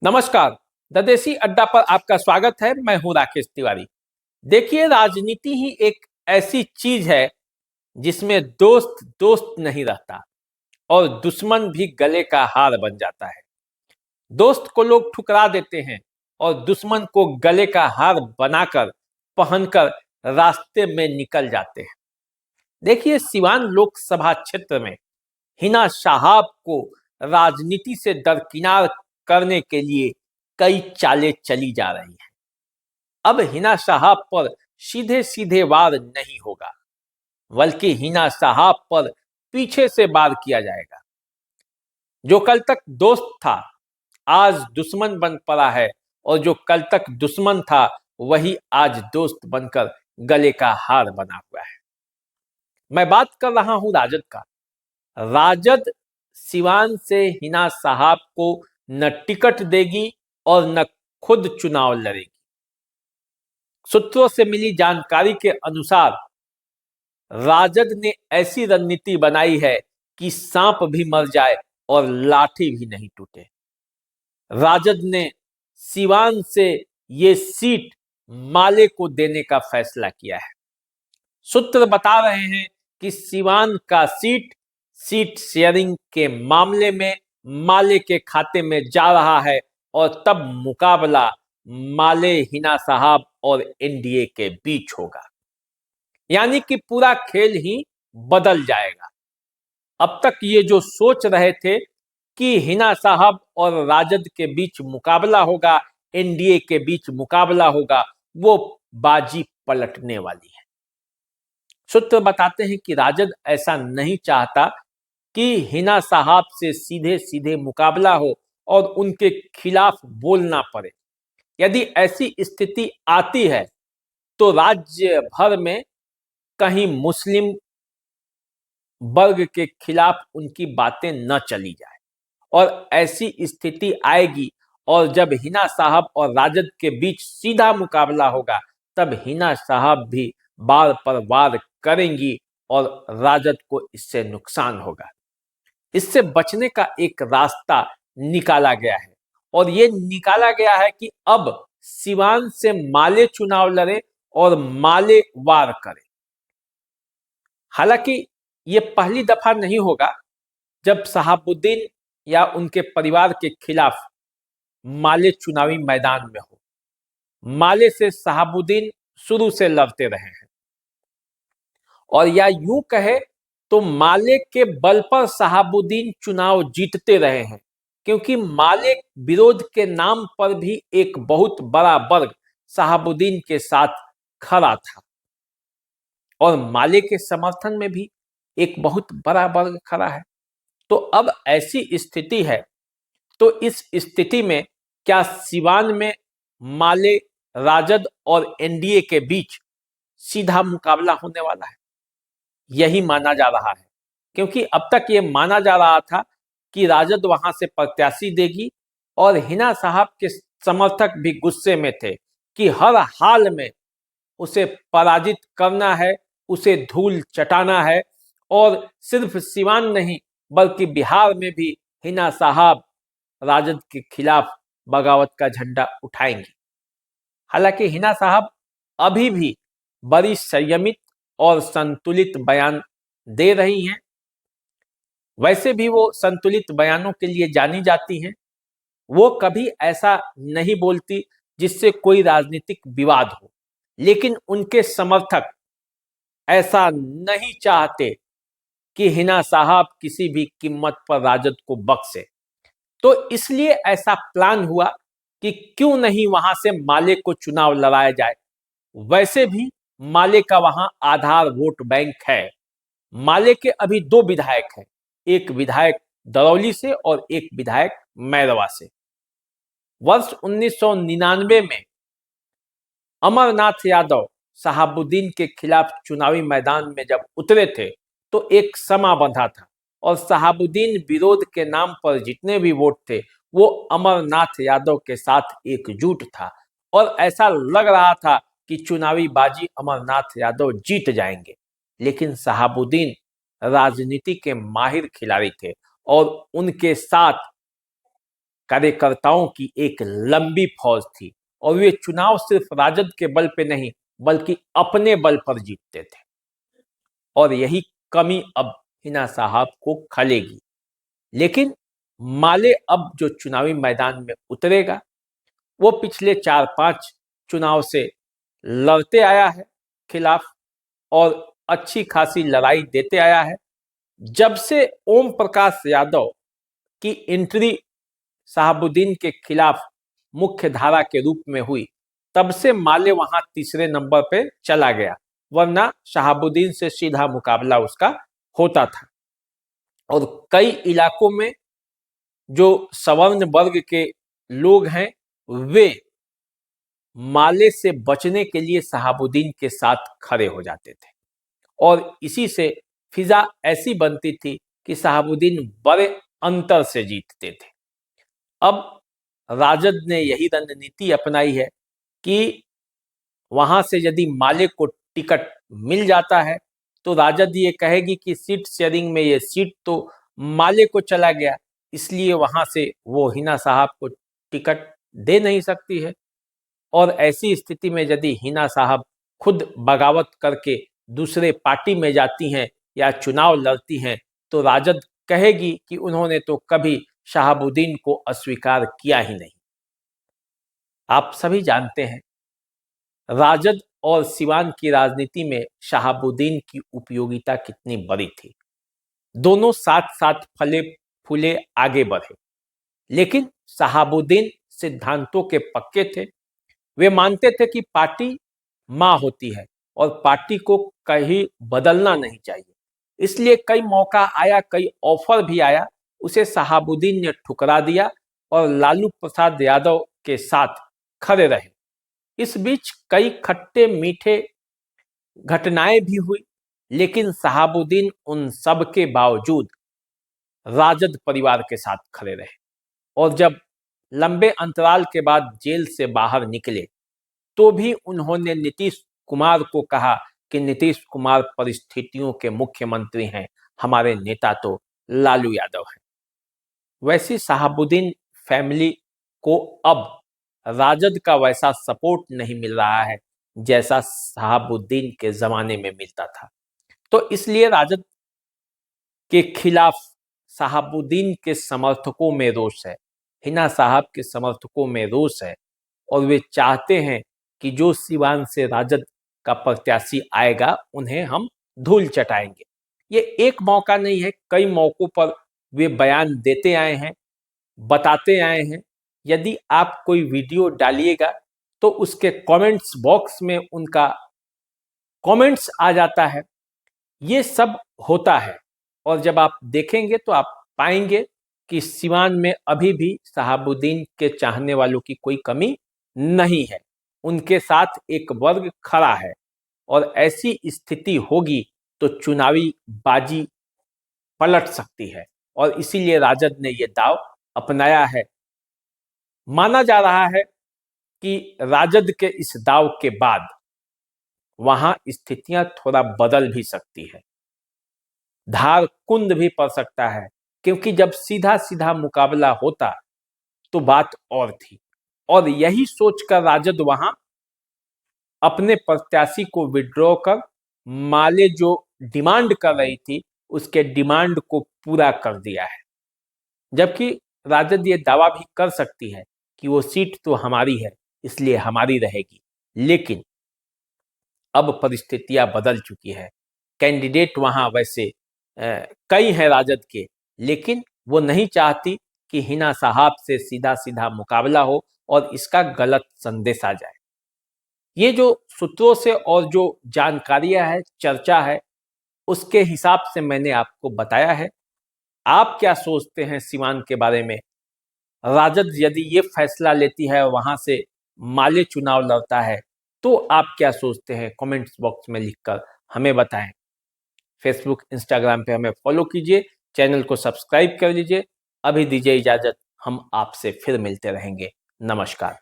नमस्कार। द देसी अड्डा पर आपका स्वागत है। मैं हूं राकेश तिवारी। देखिए, राजनीति ही एक ऐसी चीज है जिसमें दोस्त दोस्त नहीं रहता और दुश्मन भी गले का हार बन जाता है। दोस्त को लोग ठुकरा देते हैं और दुश्मन को गले का हार बनाकर पहनकर रास्ते में निकल जाते हैं। देखिए, सिवान लोकसभा क्षेत्र में हिना साहब को राजनीति से दरकिनार करने के लिए कई चालें चली जा रही हैं। अब हिना साहब पर सीधे सीधे वार नहीं होगा, बल्कि हिना साहब पर पीछे से वार किया जाएगा। जो कल तक दोस्त था, आज दुश्मन बन पड़ा है, और जो कल तक दुश्मन था, वही आज दोस्त बनकर गले का हार बना हुआ है। मैं बात कर रहा हूं राजद का। राजद सिवान से हिना साहब को न टिकट देगी और न खुद चुनाव लड़ेगी। सूत्रों से मिली जानकारी के अनुसार राजद ने ऐसी रणनीति बनाई है कि सांप भी मर जाए और लाठी भी नहीं टूटे। राजद ने सिवान से ये सीट माले को देने का फैसला किया है। सूत्र बता रहे हैं कि सिवान का सीट शेयरिंग के मामले में माले के खाते में जा रहा है और तब मुकाबला माले हिना साहब और एनडीए के बीच होगा। यानी कि पूरा खेल ही बदल जाएगा। अब तक ये जो सोच रहे थे कि हिना साहब और राजद के बीच मुकाबला होगा, एनडीए के बीच मुकाबला होगा, वो बाजी पलटने वाली है। सूत्र बताते हैं कि राजद ऐसा नहीं चाहता कि हिना साहब से सीधे सीधे मुकाबला हो और उनके खिलाफ बोलना पड़े। यदि ऐसी स्थिति आती है तो राज्य भर में कहीं मुस्लिम वर्ग के खिलाफ उनकी बातें न चली जाए, और ऐसी स्थिति आएगी और जब हिना साहब और राजद के बीच सीधा मुकाबला होगा, तब हिना साहब भी बार पर वार करेंगी और राजद को इससे नुकसान होगा। इससे बचने का एक रास्ता निकाला गया है, और ये निकाला गया है कि अब सिवान से माले चुनाव लड़े और माले वार करे। हालांकि ये पहली दफा नहीं होगा जब शहाबुद्दीन या उनके परिवार के खिलाफ माले चुनावी मैदान में हो। माले से शहाबुद्दीन शुरू से लड़ते रहे हैं, और या यूं कहे तो माले के बल पर शहाबुद्दीन चुनाव जीतते रहे हैं, क्योंकि माले विरोध के नाम पर भी एक बहुत बड़ा वर्ग शहाबुद्दीन के साथ खड़ा था, और माले के समर्थन में भी एक बहुत बड़ा वर्ग खड़ा है। तो अब ऐसी स्थिति है, तो इस स्थिति में क्या सिवान में माले, राजद और एनडीए के बीच सीधा मुकाबला होने वाला है? यही माना जा रहा है, क्योंकि अब तक ये माना जा रहा था कि राजद वहां से प्रत्याशी देगी, और हिना साहब के समर्थक भी गुस्से में थे कि हर हाल में उसे पराजित करना है, उसे धूल चटाना है, और सिर्फ सिवान नहीं बल्कि बिहार में भी हिना साहब राजद के खिलाफ बगावत का झंडा उठाएंगे। हालांकि हिना साहब अभी भी बड़ी संयमित और संतुलित बयान दे रही हैं। वैसे भी वो संतुलित बयानों के लिए जानी जाती हैं। वो कभी ऐसा नहीं बोलती जिससे कोई राजनीतिक विवाद हो, लेकिन उनके समर्थक ऐसा नहीं चाहते कि हिना साहब किसी भी कीमत पर राजद को बख्शे। तो इसलिए ऐसा प्लान हुआ कि क्यों नहीं वहां से माले को चुनाव लड़ाया जाए। वैसे भी माले का वहां आधार वोट बैंक है। माले के अभी दो विधायक हैं, एक विधायक दरौली से और एक विधायक मैरवा से। वर्ष 1999 में अमरनाथ यादव शहाबुद्दीन के खिलाफ चुनावी मैदान में जब उतरे थे, तो एक समा बंधा था, और शहाबुद्दीन विरोध के नाम पर जितने भी वोट थे वो अमरनाथ यादव के साथ एकजुट था, और ऐसा लग रहा था कि चुनावी बाजी अमरनाथ यादव जीत जाएंगे। लेकिन शहाबुद्दीन राजनीति के माहिर खिलाड़ी थे, और उनके साथ कार्यकर्ताओं की एक लंबी फौज थी और वे चुनाव सिर्फ राजद के बल पे नहीं बल्कि अपने बल पर जीतते थे। और यही कमी अब हिना साहब को खलेगी। लेकिन माले अब जो चुनावी मैदान में उतरेगा वो पिछले 4-5 चुनाव से लड़ते आया है खिलाफ और अच्छी खासी लड़ाई देते आया है। जब से ओम प्रकाश यादव की एंट्री शहाबुद्दीन के खिलाफ मुख्य धारा के रूप में हुई, तब से माले वहां तीसरे नंबर पे चला गया, वरना शहाबुद्दीन से सीधा मुकाबला उसका होता था। और कई इलाकों में जो सवर्ण वर्ग के लोग हैं वे माले से बचने के लिए शहाबुद्दीन के साथ खड़े हो जाते थे और इसी से फिजा ऐसी बनती थी कि शहाबुद्दीन बड़े अंतर से जीतते थे। अब राजद ने यही रणनीति अपनाई है कि वहां से यदि माले को टिकट मिल जाता है तो राजद ये कहेगी कि सीट शेयरिंग में ये सीट तो माले को चला गया, इसलिए वहां से वो हिना साहब को टिकट दे नहीं सकती है। और ऐसी स्थिति में यदि हिना साहब खुद बगावत करके दूसरे पार्टी में जाती हैं या चुनाव लड़ती हैं तो राजद कहेगी कि उन्होंने तो कभी शहाबुद्दीन को अस्वीकार किया ही नहीं। आप सभी जानते हैं राजद और सिवान की राजनीति में शहाबुद्दीन की उपयोगिता कितनी बड़ी थी। दोनों साथ साथ फले फूले आगे बढ़े, लेकिन शहाबुद्दीन सिद्धांतों के पक्के थे। वे मानते थे कि पार्टी मां होती है और पार्टी को कहीं बदलना नहीं चाहिए। इसलिए कई मौका आया, कई ऑफर भी आया, उसे शहाबुद्दीन ने ठुकरा दिया और लालू प्रसाद यादव के साथ खड़े रहे। इस बीच कई खट्टे मीठे घटनाएं भी हुई, लेकिन शहाबुद्दीन उन सब के बावजूद राजद परिवार के साथ खड़े रहे। और जब लंबे अंतराल के बाद जेल से बाहर निकले तो भी उन्होंने नीतीश कुमार को कहा कि नीतीश कुमार परिस्थितियों के मुख्यमंत्री हैं, हमारे नेता तो लालू यादव हैं। वैसी शहाबुद्दीन फैमिली को अब राजद का वैसा सपोर्ट नहीं मिल रहा है जैसा शहाबुद्दीन के जमाने में मिलता था। तो इसलिए राजद के खिलाफ शहाबुद्दीन के समर्थकों में रोष है, हिना साहब के समर्थकों में रोष है और वे चाहते हैं कि जो सिवान से राजद का प्रत्याशी आएगा उन्हें हम धूल चटाएंगे। ये एक मौका नहीं है, कई मौकों पर वे बयान देते आए हैं, बताते आए हैं। यदि आप कोई वीडियो डालिएगा तो उसके कमेंट्स बॉक्स में उनका कमेंट्स आ जाता है। ये सब होता है और जब आप देखेंगे तो आप पाएंगे कि सिवान में अभी भी शहाबुद्दीन के चाहने वालों की कोई कमी नहीं है। उनके साथ एक वर्ग खड़ा है और ऐसी स्थिति होगी तो चुनावी बाजी पलट सकती है और इसीलिए राजद ने यह दाव अपनाया है। माना जा रहा है कि राजद के इस दाव के बाद वहां स्थितियां थोड़ा बदल भी सकती है, धार कुंद भी पड़ सकता है, क्योंकि जब सीधा सीधा मुकाबला होता तो बात और थी। और यही सोचकर राजद वहां अपने प्रत्याशी को विड्रॉ कर माले जो डिमांड कर रही थी उसके डिमांड को पूरा कर दिया है। जबकि राजद ये दावा भी कर सकती है कि वो सीट तो हमारी है इसलिए हमारी रहेगी, लेकिन अब परिस्थितियां बदल चुकी है। कैंडिडेट वहां वैसे कई हैं राजद के, लेकिन वो नहीं चाहती कि हिना साहब से सीधा सीधा मुकाबला हो और इसका गलत संदेश आ जाए। ये जो सूत्रों से और जो जानकारियां है, चर्चा है, उसके हिसाब से मैंने आपको बताया है। आप क्या सोचते हैं सिवान के बारे में? राजद यदि ये फैसला लेती है वहां से माले चुनाव लड़ता है तो आप क्या सोचते हैं? कमेंट्स बॉक्स में लिखकर हमें बताएं। फेसबुक इंस्टाग्राम पे हमें फॉलो कीजिए, चैनल को सब्सक्राइब कर लीजिए। अभी दीजिए इजाजत, हम आपसे फिर मिलते रहेंगे। नमस्कार।